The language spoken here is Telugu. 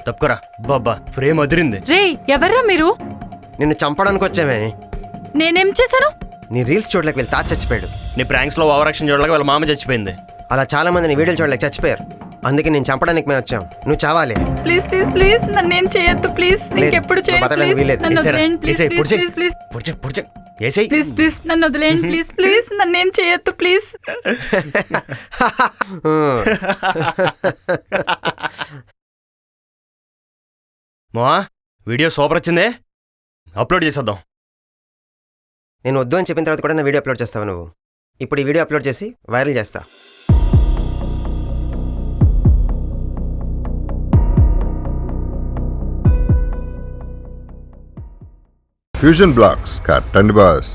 తప్పుకోరా బాబా ఫ్రేమ్ అదిరింది. రే ఎవర్రా మీరు? నిన్ను చంపడానికి వచ్చామే. నేనేం చేశాను? నీ రీల్స్ చూడలేక వెళ్ళి తాత చచ్చిపోయాడు. నీ ప్రాంక్స్ లో ఓవర్ యాక్షన్ చూడలేక వాళ్ళ మామ చచ్చిపోయింది. అలా చాలా మంది నీ వీడియోలు చూడలేక చచ్చిపోయారు. అందుకే నేను చంపడానికి మేము వచ్చాం. నువ్వు చావాలి. ప్లీజ్ ప్లీజ్ ప్లీజ్ నన్నేం చేయొద్దు ప్లీజ్. ఇంకెప్పుడు చేయను బతకడానికి ప్లీజ్. వీలేదు. నన్ను ఏసేరా, వదిలేయండి ప్లీజ్ ఏసేయ్, ప్లీజ్ పొడిచేయ్. ప్లీజ్ ప్లీజ్ పొడిచే ఏసేయ్. ప్లీజ్ ప్లీజ్ నన్ను వదిలేయండి ప్లీజ్ ప్లీజ్ నన్నేం చేయొద్దు ప్లీజ్. మా వీడియో సూపర్ వచ్చిందే, అప్లోడ్ చేసేద్దాం. నేను వద్దు అని చెప్పిన తర్వాత కూడా నా వీడియో అప్లోడ్ చేస్తావు నువ్వు. ఇప్పుడు ఈ వీడియో అప్లోడ్ చేసి వైరల్ చేస్తా. ఫ్యూజన్ బ్లాక్స్ కట్టండి బాస్.